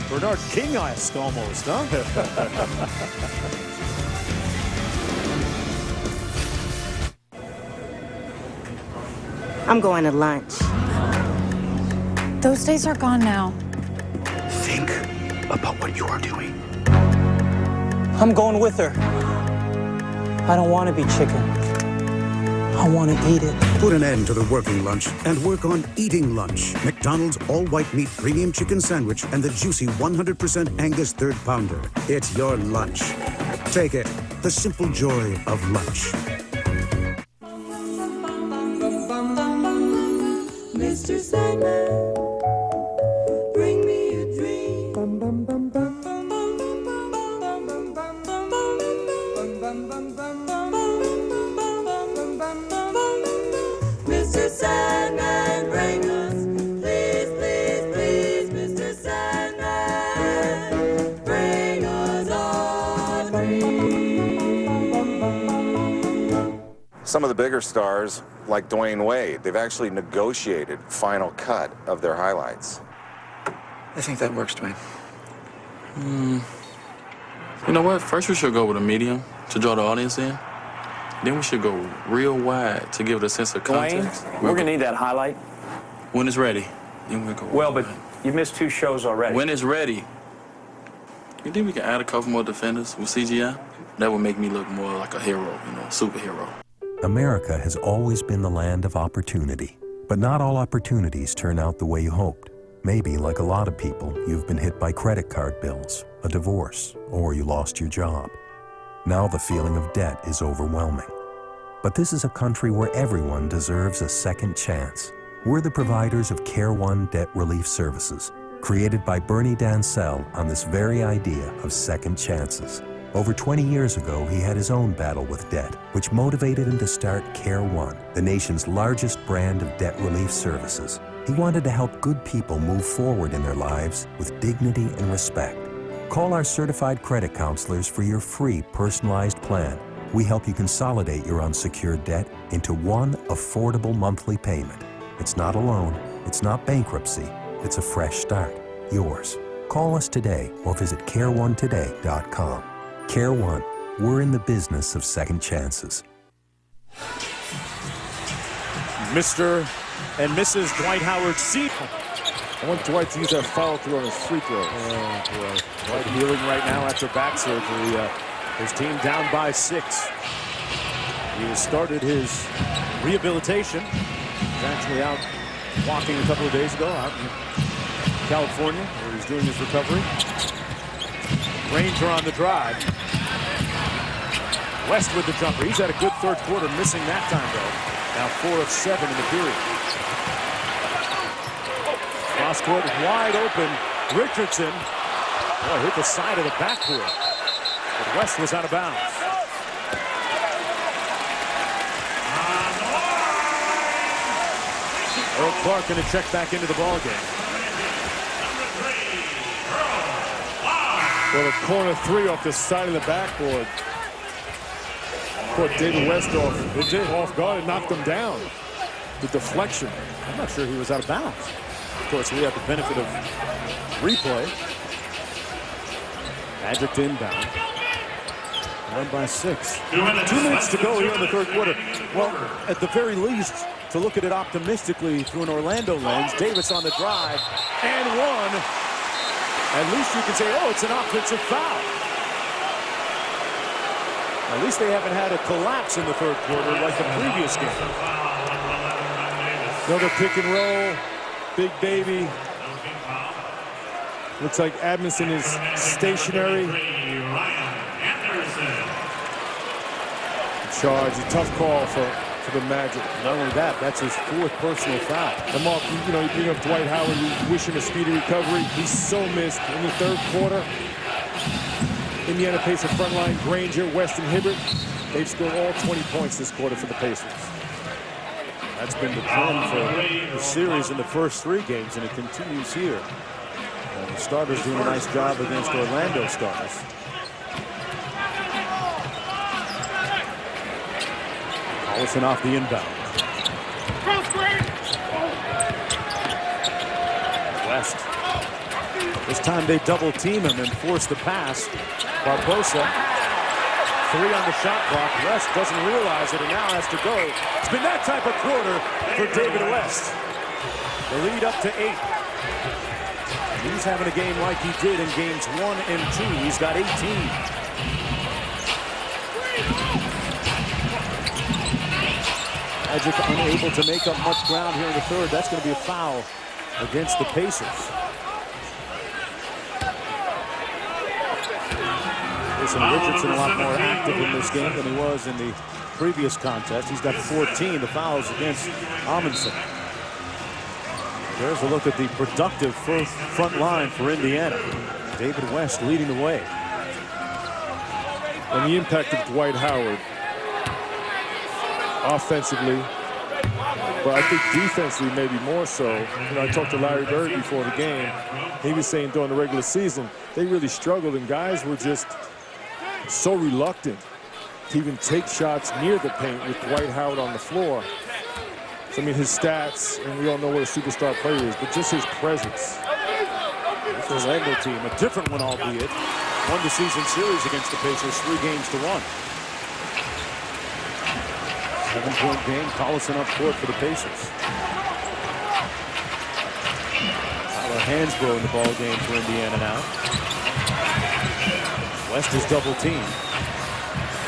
Bernard King-esque almost, huh? I'm going to lunch. Those days are gone now. Think about what you are doing. I'm going with her. I don't want to be chicken. I want to eat it. Put an end to the working lunch and work on eating lunch. McDonald's all-white meat premium chicken sandwich and the juicy 100% Angus third pounder. It's your lunch. Take it. The simple joy of lunch. Mr. Sandman, bring me a dream. Bum, bum, bum, bum. Mr. Sandman, bring us, please, please, please, Mr. Sandman, bring us our dreams. Some of the bigger stars, like Dwayne Wade, they've actually negotiated final cut of their highlights. I think that works, Dwayne. You know what? First we should go with a medium to draw the audience in. Then we should go real wide to give it a sense of context. Dwayne, we're going to need that highlight. When it's ready, then we'll go. Well, but you missed 2 shows already. When it's ready, you think we can add a couple more defenders with CGI? That would make me look more like a hero, you know, a superhero. America has always been the land of opportunity, but not all opportunities turn out the way you hoped. Maybe, like a lot of people, you've been hit by credit card bills, a divorce, or you lost your job. Now the feeling of debt is overwhelming. But this is a country where everyone deserves a second chance. We're the providers of Care One Debt Relief Services, created by Bernie Dansell on this very idea of second chances. Over 20 years ago, he had his own battle with debt, which motivated him to start Care One, the nation's largest brand of debt relief services. He wanted to help good people move forward in their lives with dignity and respect. Call our certified credit counselors for your free personalized plan. We help you consolidate your unsecured debt into one affordable monthly payment. It's not a loan, it's not bankruptcy, it's a fresh start. Yours. Call us today or visit careonetoday.com. Care One, we're in the business of second chances. Mr. and Mrs. Dwight Howard C. I want Dwight to use that follow through on his free throw. Oh, boy. Dwight healing right now after back surgery. His team down by 6. He has started his rehabilitation. He's actually out walking a couple of days ago out in California where he's doing his recovery. Ranger on the drive. West with the jumper. He's had a good third quarter, missing that time though. Now 4 of 7 in the period. Cross court wide open. Richardson. Boy, hit the side of the backboard. But West was out of bounds. Earl Clark going to check back into the ball game. Well, a corner 3 off the side of the backboard. Caught David West off guard and knocked him down. The deflection. I'm not sure he was out of bounds. Of course, we have the benefit of replay. Magic to inbound. Down by 6. 2 minutes to go here in the third quarter. Well, at the very least, to look at it optimistically through an Orlando lens, Davis on the drive and 1. At least you can say, oh, it's an offensive foul. At least they haven't had a collapse in the third quarter like the previous game. Another pick and roll. Big baby. Looks like Adamson is stationary. Charge, a tough call for the Magic. Not only that, that's his 4th personal foul. And Mark, you bring up Dwight Howard, you wish him a speedy recovery. He's so missed in the third quarter. Indiana Pacers front line, Granger, West, and Hibbert. They've scored all 20 points this quarter for the Pacers. That's been the drum for the series in the first 3 games, and it continues here. The starters doing a nice job against Orlando stars. Allison off the inbound. West This time they double team him and force the pass. Barbosa, 3 on the shot clock. West doesn't realize it and now has to go. It's been that type of quarter for David West. The lead up to 8. He's having a game like he did in games 1 and 2. He's got 18. Magic unable to make up much ground here in the third. That's going to be a foul against the Pacers. Richardson a lot more active in this game than he was in the previous contest. He's got 14. The fouls against Amundsen. There's a look at the productive front line for Indiana. David West leading the way. And the impact of Dwight Howard offensively, but I think defensively maybe more so. You know, I talked to Larry Bird before the game. He was saying during the regular season they really struggled and guys were just so reluctant to even take shots near the paint with Dwight Howard on the floor. So, I mean, his stats, and we all know what a superstar player is, but just his presence. This Orlando team, a different one albeit, won the season series against the Pacers 3-1. 7-point game, Collison up court for the Pacers. Tyler Hansbrough in the ball game for Indiana now. West is double teamed.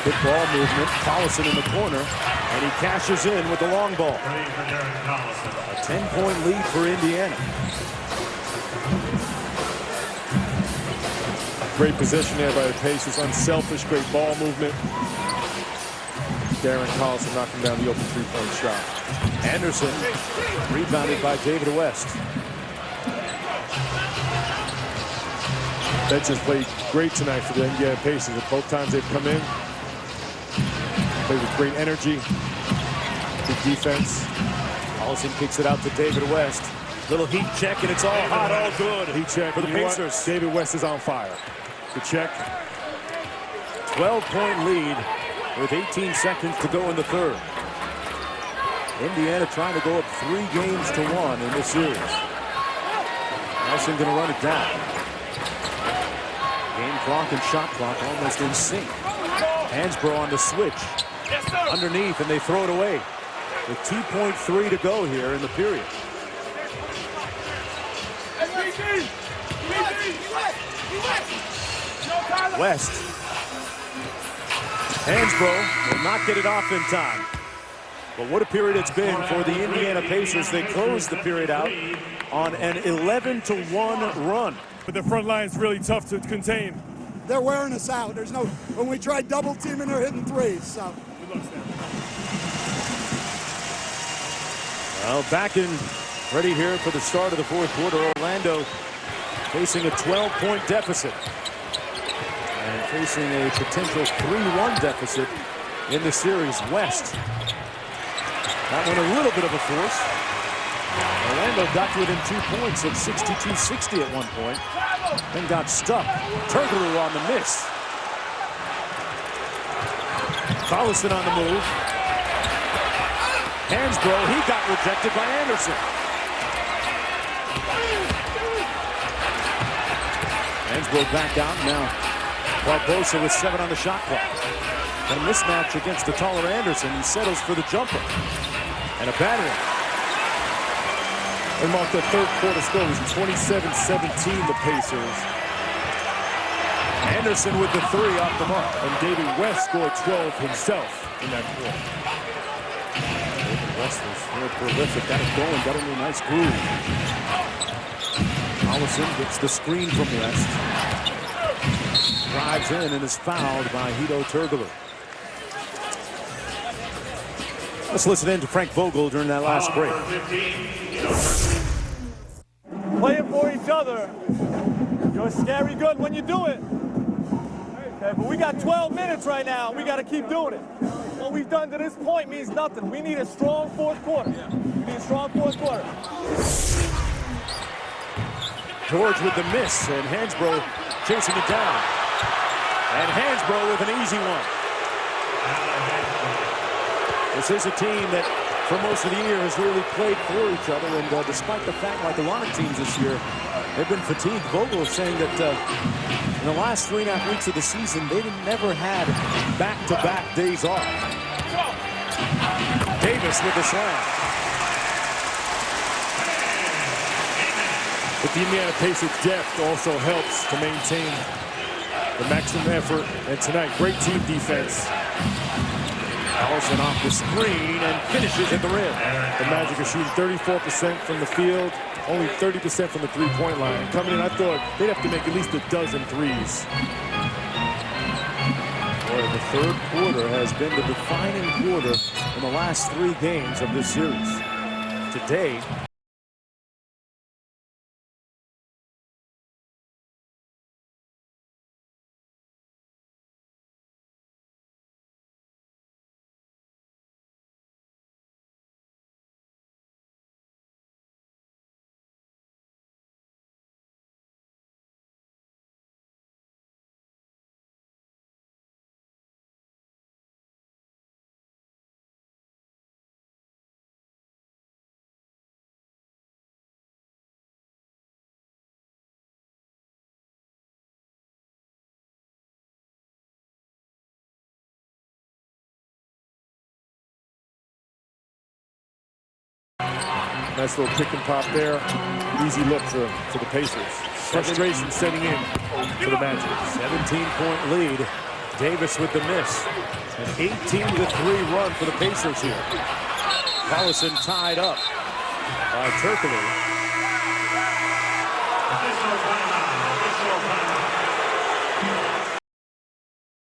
Good ball movement. Collison in the corner, and he cashes in with the long ball. A 10-point lead for Indiana. Great possession there by the Pacers. Unselfish, great ball movement. Darren Collison knocking down the open 3-point shot. Anderson rebounded by David West. Bench has played great tonight for the Indiana Pacers. Both times they've come in, played with great energy, good defense. Collison kicks it out to David West. Little heat check, and it's all hot, all good. Heat check for the Pacers. David West is on fire. The check. 12-point lead with 18 seconds to go in the third. Indiana trying to go up 3-1 in this series. Nelson going to run it down. Game clock and shot clock almost in sync. Hansbrough on the switch. Underneath, and they throw it away. With 2.3 to go here in the period. West. Hansbrough will not get it off in time. But what a period it's been for the Indiana Pacers. They closed the period out on an 11-1 run. But the front line is really tough to contain. They're wearing us out. There's no, when we try double teaming, they're hitting threes. So. Well, back in ready here for the start of the fourth quarter. Orlando facing a 12-point deficit. And facing a potential 3-1 deficit in the series. West. That one a little bit of a force. Orlando got to within 2 points at 62-60 at one point. Then got stuck. Turkoglu on the miss. Collison on the move. Hansbrough, he got rejected by Anderson. Hansbrough back out now. Barbosa with 7 on the shot clock. And a mismatch against the taller Anderson. He settles for the jumper. And a bad one. And Mark, the third quarter score was 27-17, the Pacers. Anderson with the 3 off the mark. And David West scored 12 himself in that quarter. David West was real prolific. Got it going, got into a nice groove. Collison gets the screen from West. Drives in and is fouled by Hedo Turkoglu. Let's listen in to Frank Vogel during that last break. Playing for each other. You're scary good when you do it. Okay, but we got 12 minutes right now. We got to keep doing it. What we've done to this point means nothing. We need a strong fourth quarter. We need a strong fourth quarter. George with the miss, and Hansbrough chasing it down. And Hansbrough with an easy one. This is a team that for most of the year has really played for each other, and despite the fact, like a lot of teams this year, they've been fatigued. Vogel is saying that in the last 3.5 weeks of the season, they never had back-to-back days off. Davis with the slam. But the Indiana Pacers' depth also helps to maintain the maximum effort. And tonight, great team defense. Allison off the screen and finishes at the rim. The Magic are shooting 34% from the field, only 30% from the three-point line. Coming in, I thought they'd have to make at least a dozen threes. Boy, the third quarter has been the defining quarter in the last 3 games of this series. Today, nice little pick and pop there. Easy look for the Pacers. Frustration setting in for the Magic. 17-point lead. Davis with the miss. An 18-3 run for the Pacers here. Collison tied up by Turkoglu.